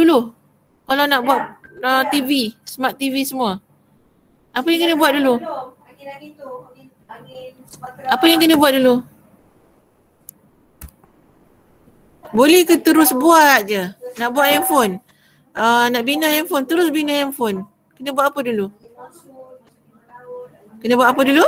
dulu? Kalau nak buat TV, smart TV semua. Apa yang kena buat dulu? Apa yang kena buat dulu? Boleh ke terus buat je? Nak buat handphone? Nak bina handphone, terus bina handphone. Kena buat apa dulu? Kena buat apa dulu?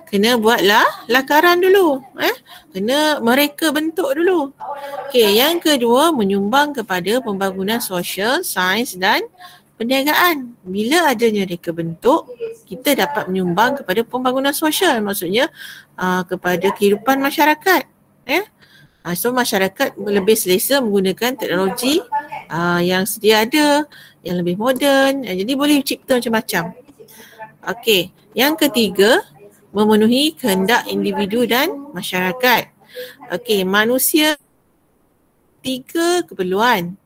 Kena buatlah lakaran dulu. Kena mereka bentuk dulu. Okey, yang kedua, menyumbang kepada pembangunan sosial, sains dan perniagaan. Bila adanya reka bentuk, kita dapat menyumbang kepada pembangunan sosial. Maksudnya kepada kehidupan masyarakat. So masyarakat lebih selesa menggunakan teknologi yang sedia ada, yang lebih moden. Jadi boleh cipta macam-macam. Okey, yang ketiga, memenuhi kehendak individu dan masyarakat. Okey, manusia 3 keperluan.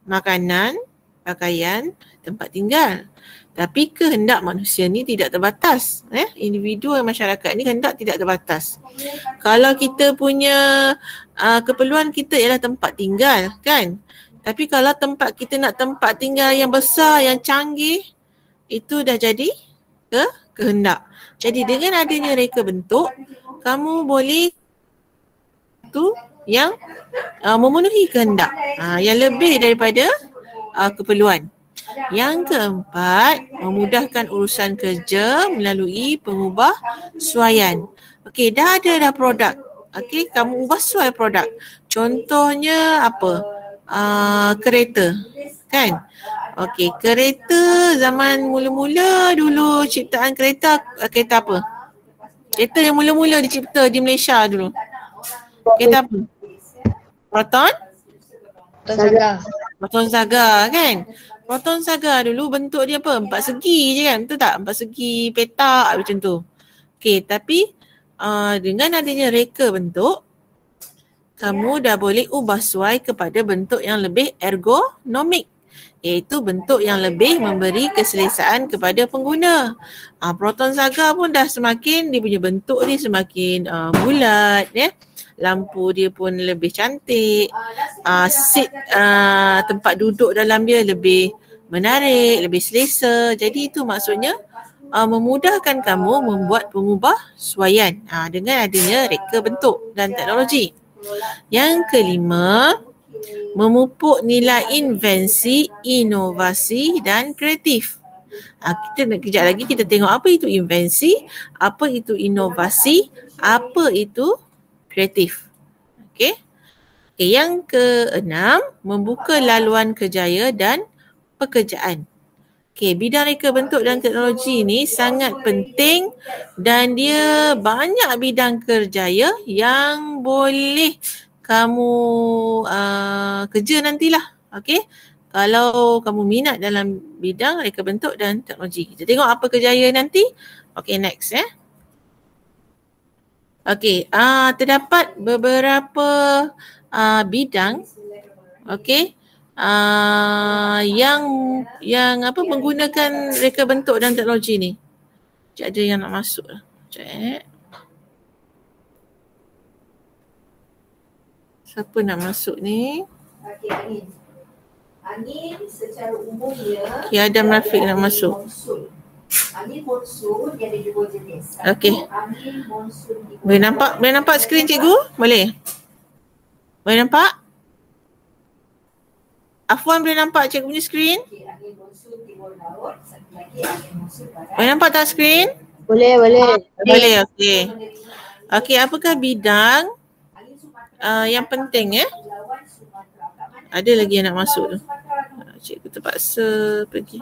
Makanan, pakaian, tempat tinggal. Tapi kehendak manusia ni tidak terbatas. Individu dan masyarakat ni kehendak tidak terbatas. Kalau kita punya keperluan kita ialah tempat tinggal, kan? Tapi kalau kita nak tempat tinggal yang besar, yang canggih, itu dah jadi kehendak. Jadi dengan adanya reka bentuk, kamu boleh tu yang memenuhi kehendak yang lebih daripada keperluan. Yang keempat, memudahkan urusan kerja melalui pengubahsuaian. Okey, dah ada produk. Okey, kamu ubah suai produk. Contohnya apa? Kereta, kan? Okey, kereta zaman mula-mula dulu ciptaan kereta apa? Kereta yang mula-mula dicipta di Malaysia dulu. Kereta apa? Proton Saga. Proton Saga, kan? Proton Saga dulu bentuk dia apa? 4 segi je, kan? Betul tak? 4 segi petak macam tu. Okey, tapi dengan adanya reka bentuk, kamu dah boleh ubah suai kepada bentuk yang lebih ergonomik, iaitu bentuk yang lebih memberi keselesaan kepada pengguna. Proton Saga pun dah semakin, dia punya bentuk ni semakin bulat, lampu dia pun lebih cantik, seat tempat duduk dalam dia lebih menarik, lebih selesa. Jadi itu maksudnya memudahkan kamu membuat pengubahsuaian dengan adanya reka bentuk dan teknologi. Yang kelima, memupuk nilai invensi, inovasi dan kreatif. Kita nak kejap lagi kita tengok apa itu invensi, apa itu inovasi, apa itu kreatif. Okey. Yang keenam, membuka laluan kerjaya dan pekerjaan. Okey, bidang reka bentuk dan teknologi ni sangat penting dan dia banyak bidang kerjaya yang boleh kamu kerja nantilah. Okey. Kalau kamu minat dalam bidang reka bentuk dan teknologi. Kita tengok apa kerjaya nanti. Okey, next Okey, terdapat beberapa bidang yang menggunakan reka bentuk dan teknologi ni. Sekejap ada yang nak masuk lah. Sekejap. Siapa nak masuk ni? Okey, Angin secara umumnya Adam Rafiq nak masuk. Angin monsun dia ada 2 jenis. Okey. Angin monsun. Boleh nampak skrin cikgu? Boleh? Boleh nampak? Afwan boleh nampak cikgu punya skrin? Angin monsun timur laut, satu lagi angin monsun barat. Boleh nampak tak skrin? Boleh. Boleh, okey. Okey, apakah bidang yang penting Ada lagi yang nak masuk tu. Cikgu terpaksa pergi.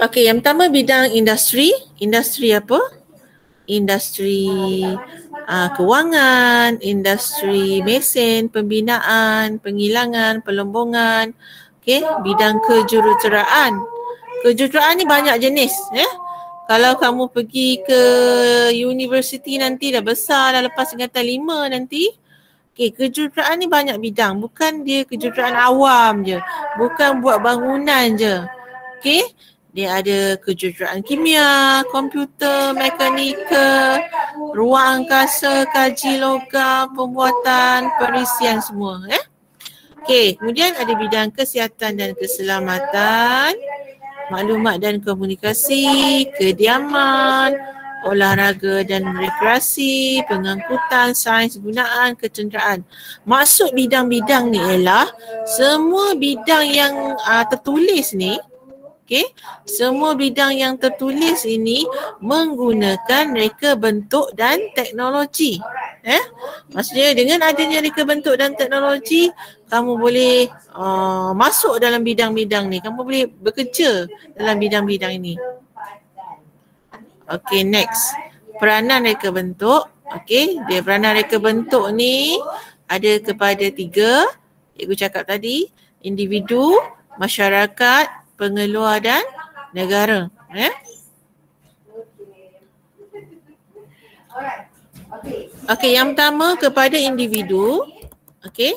Okey, yang pertama bidang industri. Industri apa? Industri kewangan, industri mesin, pembinaan, penghilangan, pelombongan. Okey, bidang kejuruteraan. Kejuruteraan ni banyak jenis, Kalau kamu pergi ke universiti nanti dah besar, dah lepas tingkatan 5 nanti, kejuruteraan ni banyak bidang. Bukan dia kejuruteraan awam je. Bukan buat bangunan je. dia ada kejuruteraan kimia, komputer, mekanika, ruang angkasa, kaji logam, pembuatan, perisian semua. Okey, kemudian ada bidang kesihatan dan keselamatan, maklumat dan komunikasi, kediaman, olahraga dan rekreasi, pengangkutan, sains gunaan, ketenteraan. Maksud bidang-bidang ni ialah semua bidang yang tertulis ni, okey, semua bidang yang tertulis ini menggunakan reka bentuk dan teknologi. Maksudnya dengan adanya reka bentuk dan teknologi, kamu boleh masuk dalam bidang-bidang ni. Kamu boleh bekerja dalam bidang-bidang ini. Okay, next. Peranan reka bentuk. Okay, dia peranan reka bentuk ni ada kepada 3. Cikgu cakap tadi, individu, masyarakat, pengeluar dan negara. Okey, yang pertama kepada individu. Okey.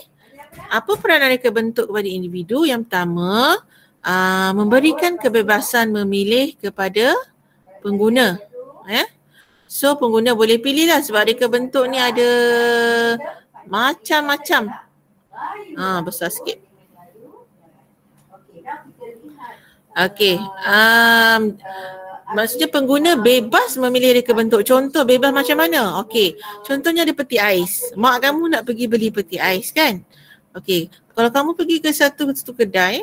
Apa peranan reka bentuk kepada individu? Yang pertama, memberikan kebebasan memilih kepada pengguna. So pengguna boleh pilih lah sebab reka bentuk ni ada macam-macam. Besar sikit. Okey. Maksudnya pengguna bebas memilih reka bentuk. Contoh bebas macam mana? Okey. Contohnya ada peti ais. Mak kamu nak pergi beli peti ais kan? Okey. Kalau kamu pergi ke satu kedai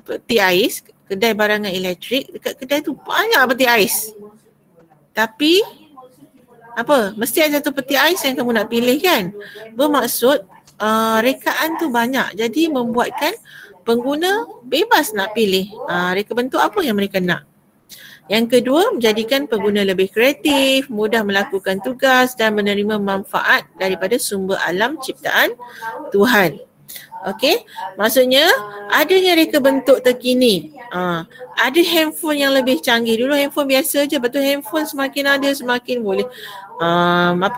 peti ais, kedai barangan elektrik, dekat kedai tu banyak peti ais. Tapi apa? Mesti ada satu peti ais yang kamu nak pilih kan? Bermaksud rekaan tu banyak. Jadi membuatkan pengguna bebas nak pilih reka bentuk apa yang mereka nak. Yang kedua, menjadikan pengguna lebih kreatif, mudah melakukan tugas dan menerima manfaat daripada sumber alam ciptaan Tuhan. Okey, maksudnya adanya reka bentuk terkini. Ada handphone yang lebih canggih. Dulu handphone biasa je, betul handphone semakin ada semakin boleh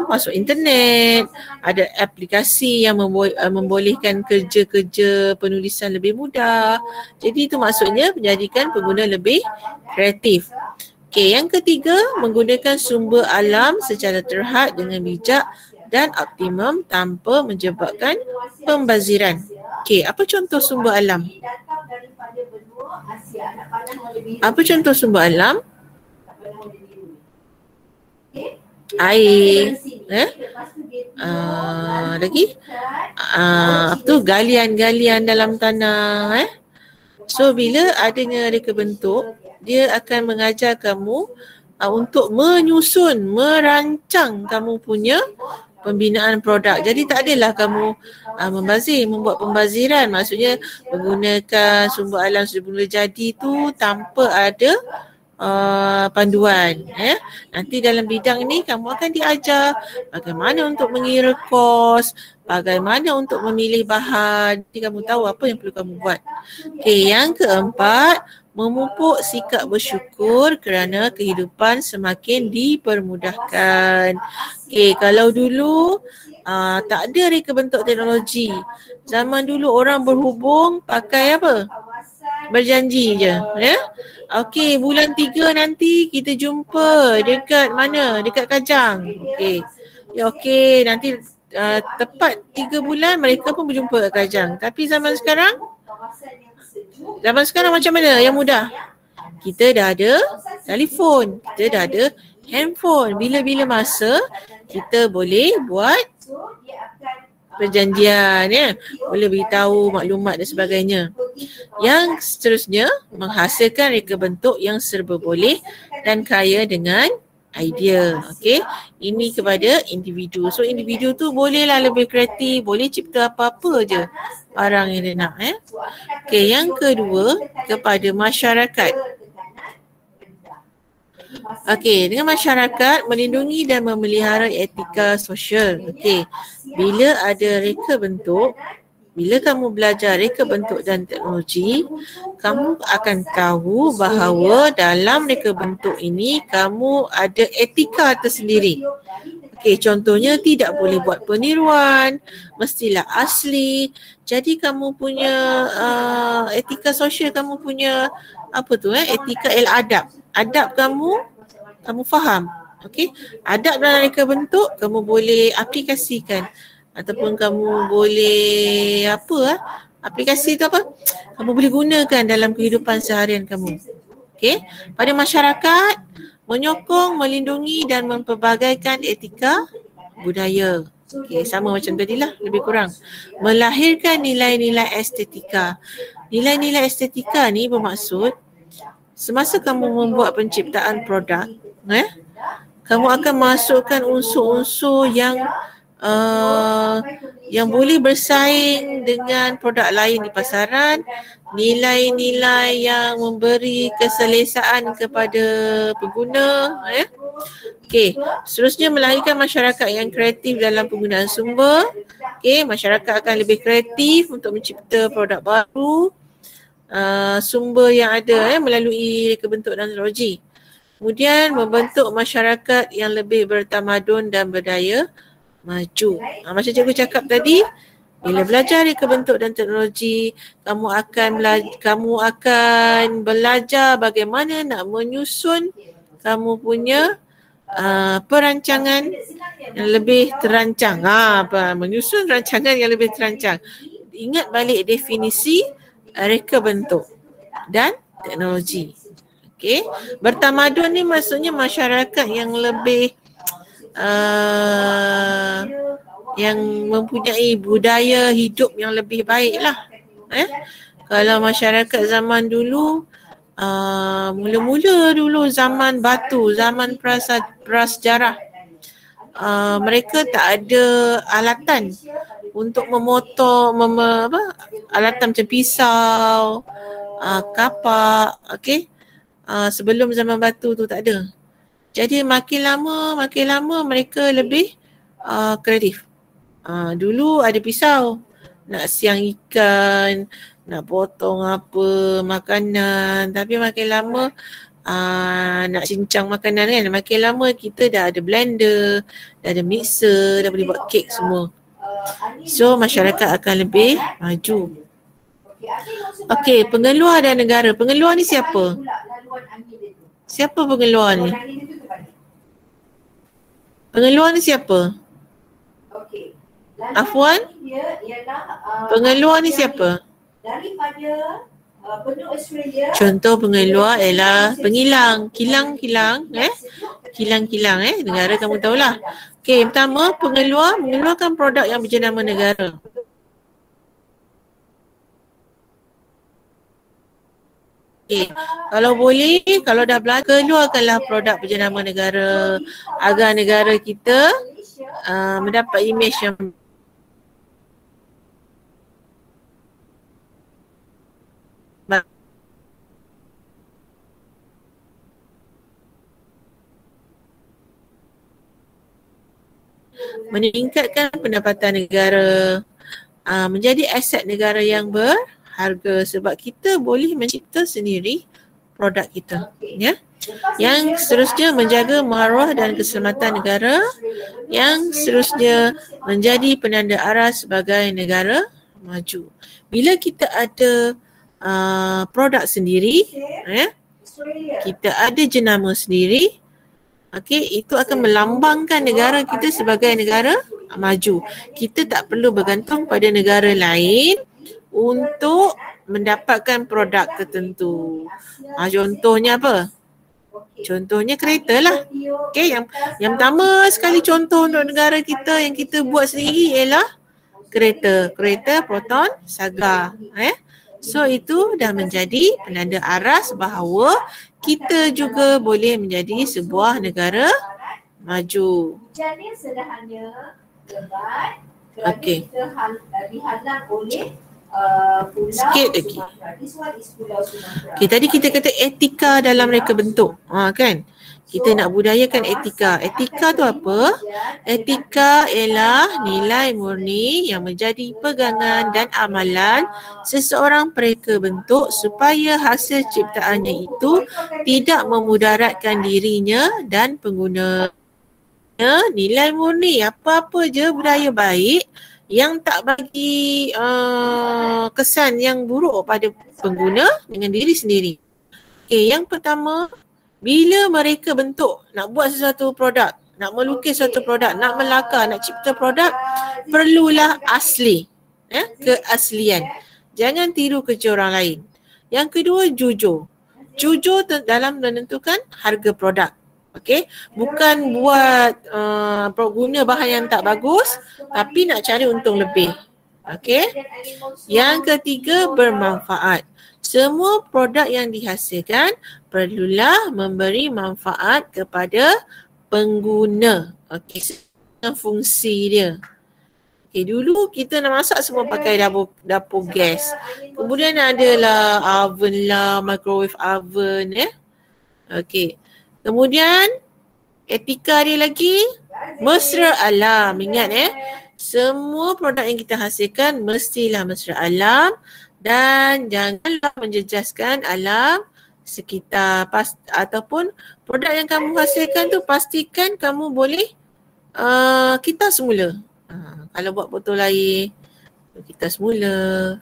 masuk internet. Ada aplikasi yang membolehkan kerja-kerja penulisan lebih mudah. Jadi itu maksudnya menjadikan pengguna lebih kreatif. Okey, yang ketiga, menggunakan sumber alam secara terhad dengan bijak dan optimum tanpa menyebabkan pembaziran. Okey, apa contoh sumber alam? Apa contoh sumber alam? Air. Lagi? Apa tu? Galian-galian dalam tanah. So bila adanya reka bentuk, dia akan mengajar kamu untuk menyusun, merancang kamu punya pembinaan produk. Jadi tak adalah kamu membazir, membuat pembaziran. Maksudnya menggunakan sumber alam sudah mula jadi tu tanpa ada panduan. Nanti dalam bidang ni kamu akan diajar bagaimana untuk mengira kos, bagaimana untuk memilih bahan. Jadi kamu tahu apa yang perlu kamu buat. Okey, yang keempat, memupuk sikap bersyukur kerana kehidupan semakin dipermudahkan. Okey, kalau dulu tak ada reka bentuk teknologi. Zaman dulu orang berhubung pakai apa? Berjanji je. Okey, bulan 3 nanti kita jumpa dekat mana? Dekat Kajang. Okey. Okey, nanti tepat 3 bulan mereka pun berjumpa kat Kajang. Tapi zaman sekarang macam mana yang mudah? Kita dah ada telefon, kita dah ada handphone. Bila-bila masa kita boleh buat perjanjian, boleh beritahu maklumat dan sebagainya. Yang seterusnya, menghasilkan reka bentuk yang serba boleh dan kaya dengan idea. Okey, ini kepada individu. So individu tu bolehlah lebih kreatif, boleh cipta apa-apa je barang yang dia nak. Okey, yang kedua kepada masyarakat. Okey, dengan masyarakat melindungi dan memelihara etika sosial. Okey, bila ada reka bentuk, bila kamu belajar reka bentuk dan teknologi, kamu akan tahu bahawa dalam reka bentuk ini kamu ada etika tersendiri. Okey, contohnya tidak boleh buat peniruan, mestilah asli. Jadi kamu punya etika sosial, kamu punya apa tu etika ialah adab. Adab kamu faham. Okey, adab dalam reka bentuk kamu boleh aplikasikan ataupun kamu boleh aplikasi tu apa? Kamu boleh gunakan dalam kehidupan seharian kamu. Okey, pada masyarakat menyokong, melindungi dan mempelbagaikan etika budaya. Okey, sama macam tadilah, lebih kurang. Melahirkan nilai-nilai estetika. Nilai-nilai estetika ni bermaksud semasa kamu membuat penciptaan produk, kamu akan masukkan unsur-unsur yang boleh bersaing dengan produk lain di pasaran, nilai-nilai yang memberi keselesaan kepada pengguna. Okey, seterusnya melahirkan masyarakat yang kreatif dalam penggunaan sumber. Okey, masyarakat akan lebih kreatif untuk mencipta produk baru, sumber yang ada melalui reka bentuk dan teknologi. Kemudian membentuk masyarakat yang lebih bertamadun dan berdaya maju. Macam cikgu cakap tadi, bila belajar reka bentuk dan teknologi, kamu akan belajar bagaimana nak menyusun kamu punya perancangan yang lebih terancang. Menyusun rancangan yang lebih terancang. Ingat balik definisi reka bentuk dan teknologi. Okey, bertamadun ni maksudnya masyarakat yang lebih yang mempunyai budaya hidup yang lebih baik lah. Kalau masyarakat zaman dulu, mula-mula dulu zaman batu, zaman prasejarah, mereka tak ada alatan untuk memotong, alatan macam pisau, kapak, okey. Sebelum zaman batu tu tak ada. Jadi makin lama mereka lebih kreatif. Dulu ada pisau, nak siang ikan, nak potong apa, makanan. Tapi makin lama nak cincang makanan kan, makin lama kita dah ada blender, dah ada mixer, dah boleh buat kek semua. So masyarakat akan lebih maju. Okey, pengeluar dan negara. Pengeluar ni siapa? Siapa pengeluar ni? Pengeluar ni siapa? Afwan? Pengeluar ni siapa? Contoh pengeluar ialah pengilang, kilang-kilang, kilang-kilang, negara kamu tahulah. Okey, pertama mengeluarkan produk yang berjenama negara. Kalau boleh, kalau dah belajar, keluarkanlah produk berjenama negara agar negara kita mendapat imej yang meningkatkan pendapatan negara, menjadi aset negara yang berharga sebab kita boleh mencipta sendiri produk kita. Yang seterusnya menjaga maruah dan keselamatan negara. Yang seterusnya menjadi penanda arah sebagai negara maju. Bila kita ada produk sendiri, kita ada jenama sendiri, itu akan melambangkan negara kita sebagai negara maju. Kita tak perlu bergantung pada negara lain untuk mendapatkan produk tertentu. Contohnya apa? Contohnya kereta lah. Okey, yang pertama sekali contoh untuk negara kita yang kita buat sendiri ialah kereta. Kereta Proton Saga. So itu dah menjadi penanda aras bahawa kita juga boleh menjadi sebuah negara maju. Okey. Sikit lagi. Okay, tadi kita kata etika dalam reka bentuk. Kan? Kita nak budayakan etika. Etika tu apa? Etika ialah nilai murni yang menjadi pegangan dan amalan seseorang pereka bentuk supaya hasil ciptaannya itu tidak memudaratkan dirinya dan pengguna. Nilai murni, apa-apa je budaya baik yang tak bagi kesan yang buruk pada pengguna dengan diri sendiri. Okay, yang pertama, bila mereka bentuk, nak buat sesuatu produk, nak melukis suatu produk, nak melakar, nak cipta produk, perlulah asli, keaslian. Jangan tiru kerja orang lain. Yang kedua, jujur. Jujur dalam menentukan harga produk. Okay, bukan buat guna bahan yang tak bagus tapi nak cari untung lebih. Okay. Yang ketiga, bermanfaat. Semua produk yang dihasilkan perlulah memberi manfaat kepada pengguna. Okay, dengan fungsi dia. Okay, dulu kita nak masak semua pakai dapur gas. Kemudian adalah oven lah, microwave oven Okay. Kemudian etika dia lagi mesra alam. Ingat semua produk yang kita hasilkan mestilah mesra alam dan janganlah menjejaskan alam sekitar ataupun produk yang kamu hasilkan tu pastikan kamu boleh kita semula. Kalau buat botol air, kita semula.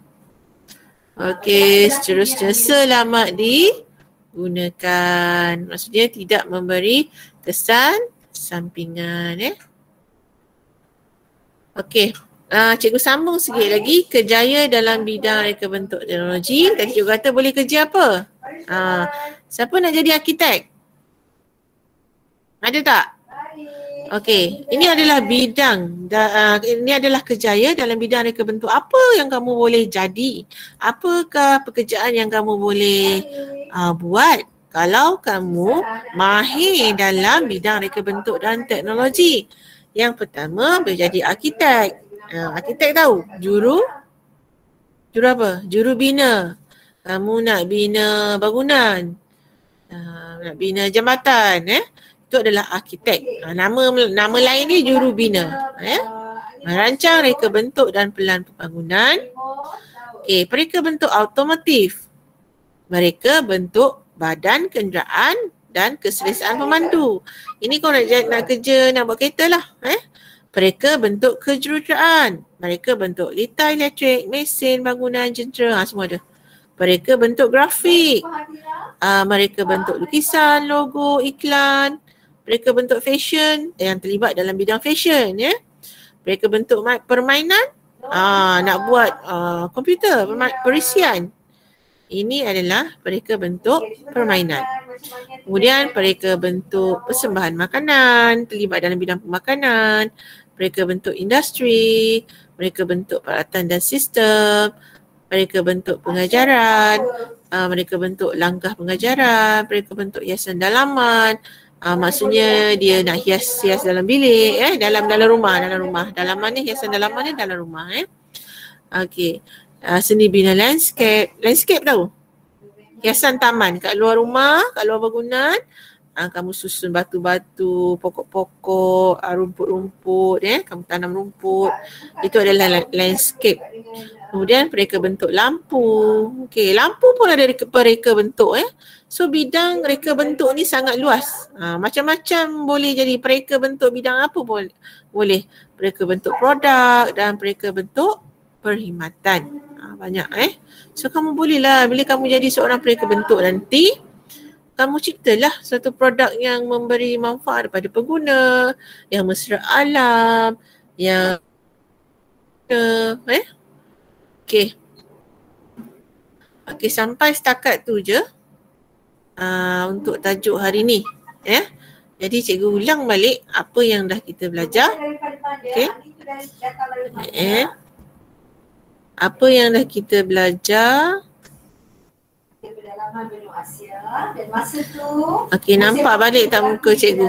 Okey, seterusnya selamat digunakan. Maksudnya tidak memberi kesan sampingan. Okey, cikgu sambung sikit lagi. Kerjaya dalam bidang reka bentuk teknologi. Tadi cikgu kata boleh kerja apa? Siapa nak jadi arkitek? Ada tak? Okey, ini adalah bidang, ini adalah kerjaya dalam bidang reka bentuk. Apa yang kamu boleh jadi? Apakah pekerjaan yang kamu boleh buat kalau kamu mahir dalam bidang reka bentuk dan teknologi? Yang pertama, boleh jadi arkitek. Arkitek tahu? Juru apa? Juru bina. Kamu nak bina bangunan, nak bina jambatan, itu adalah arkitek. Nama lain ni juru bina. Merancang reka bentuk dan pelan pembangunan. Okey, pereka bentuk automotif. Mereka bentuk badan kenderaan dan keselesaan pemandu. Ini kau nak kerja, nak buat kereta lah. Pereka bentuk kejuruteraan. Mereka bentuk litar elektrik, mesin, bangunan, jentera, semua ada. Pereka bentuk grafik. Mereka bentuk lukisan, logo, iklan. Mereka bentuk fashion yang terlibat dalam bidang fashion. Mereka bentuk permainan. Nak buat komputer, perisian. Ini adalah mereka bentuk permainan. Kemudian mereka bentuk persembahan makanan, terlibat dalam bidang pemakanan. Mereka bentuk industri. Mereka bentuk peralatan dan sistem. Mereka bentuk pengajaran. Mereka bentuk langkah pengajaran. Mereka bentuk hiasan dalaman. Maksudnya dia nak hias dalam bilik, dalam rumah. Dalaman ni, hiasan dalaman ni dalam rumah. Okey. Seni bina landscape. Landscape tahu? Hiasan taman kat luar rumah, kat luar bangunan. Kamu susun batu-batu, pokok-pokok, rumput-rumput, kamu tanam rumput. Itu adalah landscape. Kemudian mereka bentuk lampu. Okey, lampu pun ada pereka bentuk. So bidang reka bentuk ni sangat luas. Macam-macam boleh jadi pereka bentuk bidang apa boleh. Pereka bentuk produk dan pereka bentuk perkhidmatan. Banyak So kamu bolehlah bila kamu jadi seorang pereka bentuk nanti, kamu ciptalah satu produk yang memberi manfaat kepada pengguna, yang mesra alam, yang Okey. Okey, sampai setakat tu je untuk tajuk hari ni. Jadi cikgu ulang balik apa yang dah kita belajar. Okey. Apa yang dah kita belajar. Okey, nampak balik tak muka cikgu?